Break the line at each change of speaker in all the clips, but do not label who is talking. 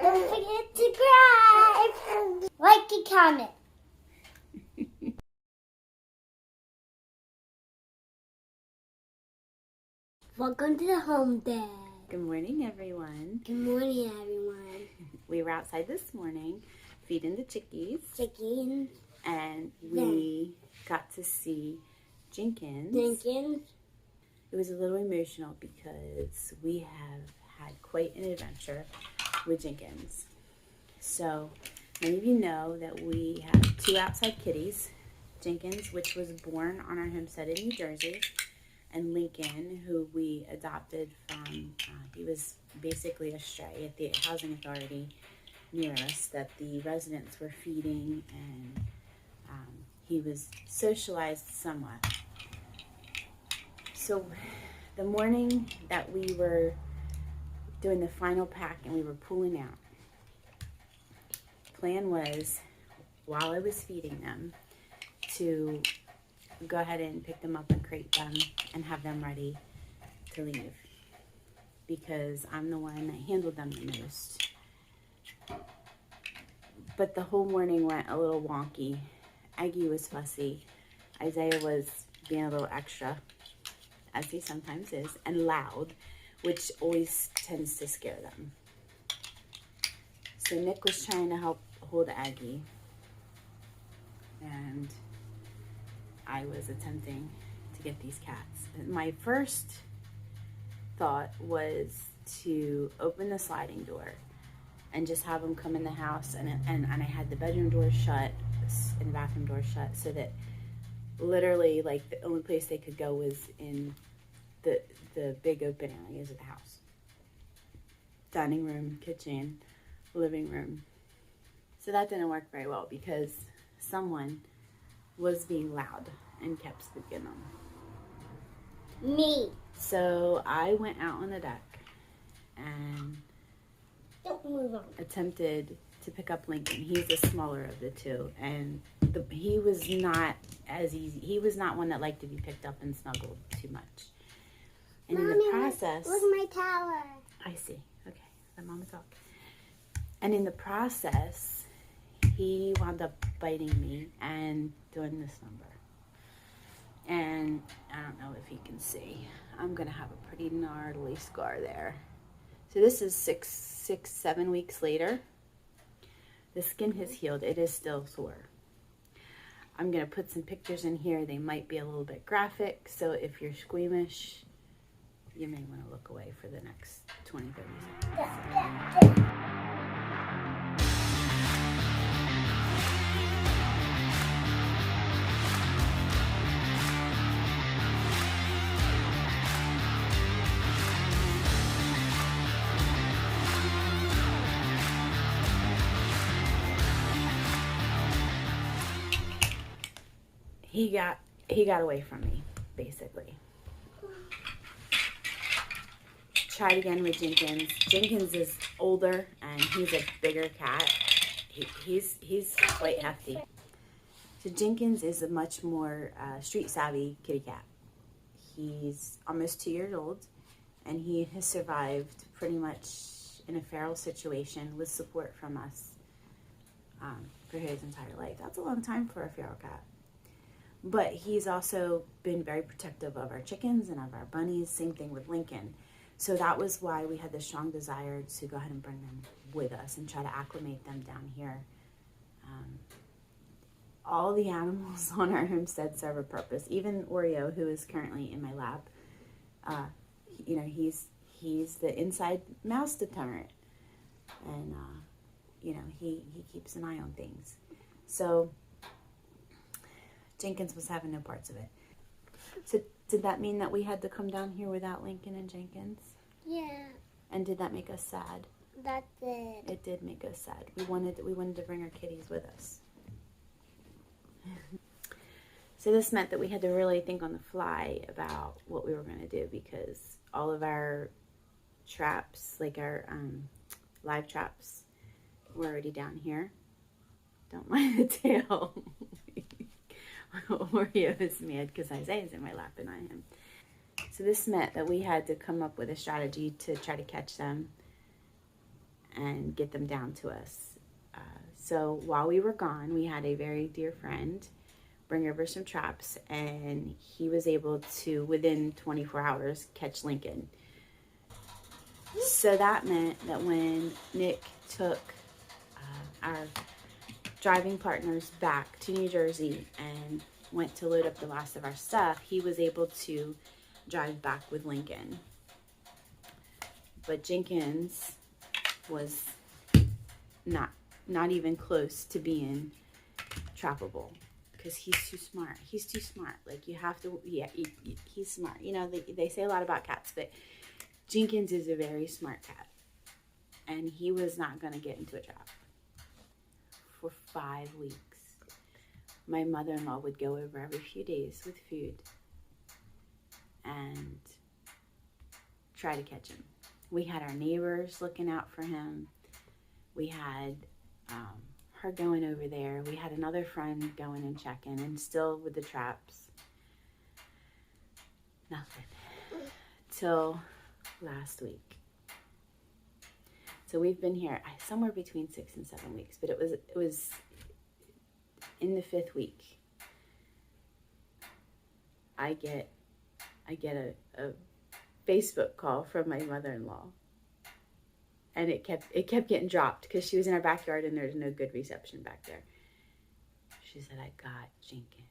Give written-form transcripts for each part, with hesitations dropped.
Don't forget to subscribe, like, and comment. Welcome to the home, Dad.
Good morning, everyone.
Good morning, everyone.
We were outside this morning feeding the chickies.
Chickens.
And we got to see Jenkins. It was a little emotional because we have had quite an adventure with Jenkins. So many of you know that we have two outside kitties. Jenkins, which was born on our homestead in New Jersey, and Lincoln, who we adopted from, he was basically a stray at the housing authority near us that the residents were feeding, and he was socialized somewhat. So the morning that we were doing the final pack and we were pulling out, the plan was, while I was feeding them, to go ahead and pick them up and crate them and have them ready to leave, because I'm the one that handled them the most. But the whole morning went a little wonky. Aggie was fussy. Isaiah was being a little extra, as he sometimes is, and loud, which always tends to scare them. So Nick was trying to help hold Aggie, and I was attempting to get these cats. And my first thought was to open the sliding door and just have them come in the house, and I had the bedroom door shut and the bathroom door shut, so that literally, like, the only place they could go was in the big open areas of the house. Dining room, kitchen, living room. So that didn't work very well because someone was being loud and kept spooking them.
Me.
So I went out on the deck and
Don't move on.
attempted to pick up Lincoln. He's the smaller of the two, and he was not as easy. He was not one that liked to be picked up and snuggled too much. And
Mommy,
in the process,
look my tower.
I see. Okay, let Mama talk. And in the process, he wound up biting me and doing this number. And I don't know if you can see, I'm gonna have a pretty gnarly scar there. So this is 7 weeks later. The skin has healed. It is still sore. I'm gonna put some pictures in here. They might be a little bit graphic, so if you're squeamish, you may want to look away for the next 20, 30 seconds. He got away from me, basically. Tried again with Jenkins. Jenkins is older and he's a bigger cat. He's quite hefty. So Jenkins is a much more street savvy kitty cat. He's almost 2 years old, and he has survived pretty much in a feral situation with support from us for his entire life. That's a long time for a feral cat. But he's also been very protective of our chickens and of our bunnies. Same thing with Lincoln. So that was why we had the strong desire to go ahead and bring them with us and try to acclimate them down here. All the animals on our homestead serve a purpose. Even Oreo, who is currently in my lap, he's the inside mouse deterrent, and he keeps an eye on things. So Jenkins was having no parts of it. So did that mean that we had to come down here without Lincoln and Jenkins?
Yeah.
And did that make us sad?
That did.
It did make us sad. We wanted to bring our kitties with us. So this meant that we had to really think on the fly about what we were going to do, because all of our traps, like our live traps, were already down here. Don't mind the tail. Oreo is mad because Isaiah's in my lap and I am. So this meant that we had to come up with a strategy to try to catch them. and get them down to us. So while we were gone, we had a very dear friend bring over some traps, and he was able to, within 24 hours, catch Lincoln. So that meant that when Nick took our driving partners back to New Jersey and went to load up the last of our stuff, he was able to drive back with Lincoln. But Jenkins was not even close to being trappable, because he's too smart. He's too smart. Like, you have to, yeah, he's smart. You know, they say a lot about cats, but Jenkins is a very smart cat, and he was not going to get into a trap. For 5 weeks, my mother-in-law would go over every few days with food and try to catch him. We had our neighbors looking out for him. We had her going over there. We had another friend going and checking, and still with the traps. Nothing. Till last week. So we've been here somewhere between 6 and 7 weeks, but it was in the 5th week. I get a Facebook call from my mother-in-law, and it kept getting dropped because she was in our backyard and there's no good reception back there. She said, "I got Jenkins."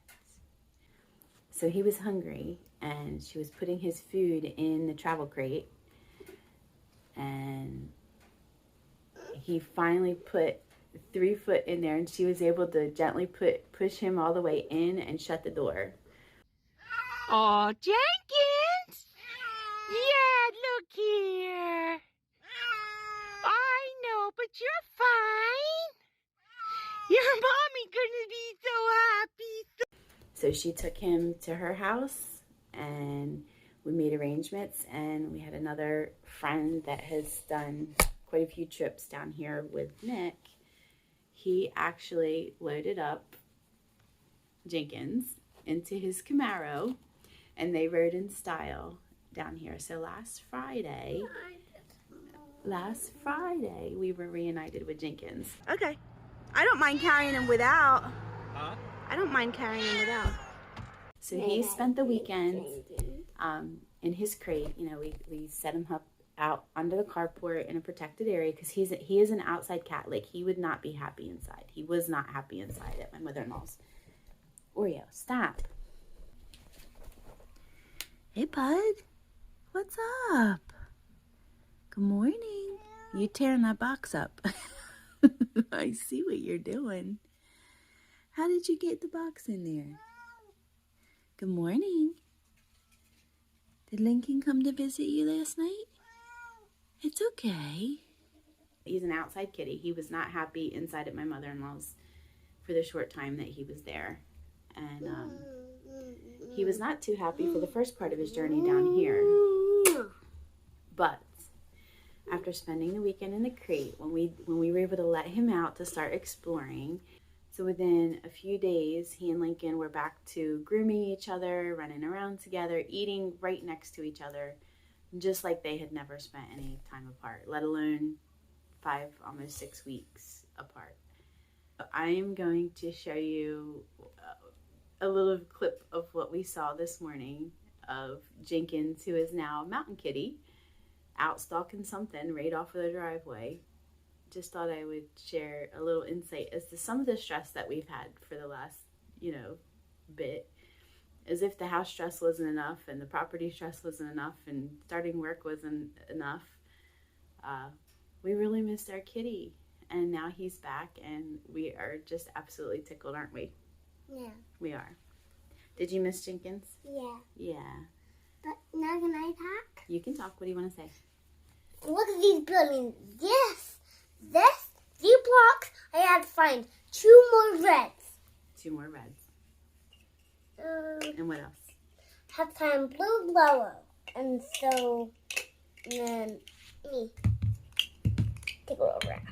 So he was hungry, and she was putting his food in the travel crate, and he finally put 3 foot in there, and she was able to gently push him all the way in and shut the door.
Oh, Jenkins! Yeah, look here. I know, but you're fine. Your mommy gonna be so happy.
So she took him to her house, and we made arrangements, and we had another friend that has done quite a few trips down here with Nick. He actually loaded up Jenkins into his Camaro, and they rode in style down here. So last Friday we were reunited with Jenkins. Okay, I don't mind carrying him without. Huh? I don't mind carrying him without. So he spent the weekend in his crate. You know, we set him up out under the carport in a protected area, because he is an outside cat. Like, he would not be happy inside. He was not happy inside at my mother-in-law's. Oreo, stop. Hey, bud. What's up? Good morning. You tearing that box up. I see what you're doing. How did you get the box in there? Good morning. Did Lincoln come to visit you last night? It's okay. He's an outside kitty. He was not happy inside at my mother-in-law's for the short time that he was there. And he was not too happy for the first part of his journey down here. But after spending the weekend in the crate, when we were able to let him out to start exploring, so within a few days, he and Lincoln were back to grooming each other, running around together, eating right next to each other, just like they had never spent any time apart, let alone 5, almost 6 weeks apart. I am going to show you a little clip of what we saw this morning of Jenkins, who is now a mountain kitty, out stalking something right off of the driveway. Just thought I would share a little insight as to some of the stress that we've had for the last, bit. As if the house stress wasn't enough, and the property stress wasn't enough, and starting work wasn't enough. We really missed our kitty, and now he's back, and we are just absolutely tickled, aren't we?
Yeah.
We are. Did you miss Jenkins?
Yeah.
Yeah.
But now can I talk?
You can talk. What do you want to say?
Look at these buildings. Yes. This few blocks, I had to find 2 more reds.
2 more reds. And what else?
Have to find blue yellow. And so, then me. Take a little around.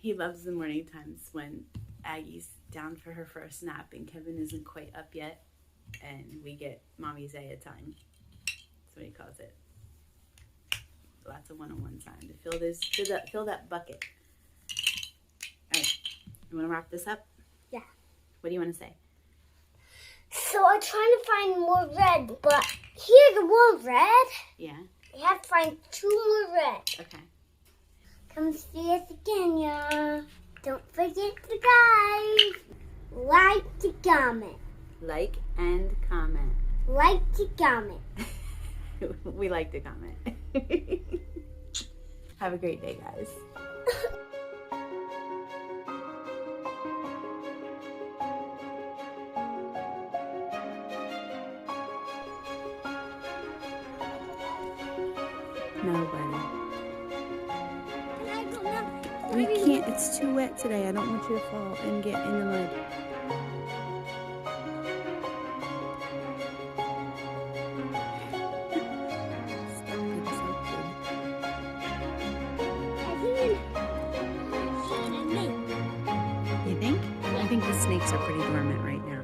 He loves the morning times when Aggie's down for her first nap and Kevin isn't quite up yet, and we get Mommy's A time. That's what he calls it. Lots of one-on-one time to fill that bucket. All right, you want to wrap this up?
Yeah.
What do you want to say?
So I'm trying to find more red, but here's one red.
Yeah.
I have to find 2 more red.
Okay.
Come see us again, y'all. Don't forget to guys. Like to comment.
Like and comment.
Like to comment.
We like to comment. Have a great day, guys. No, buddy. We can't. It's too wet today. I don't want you to fall and get in the mud. You think? I think the snakes are pretty dormant right now.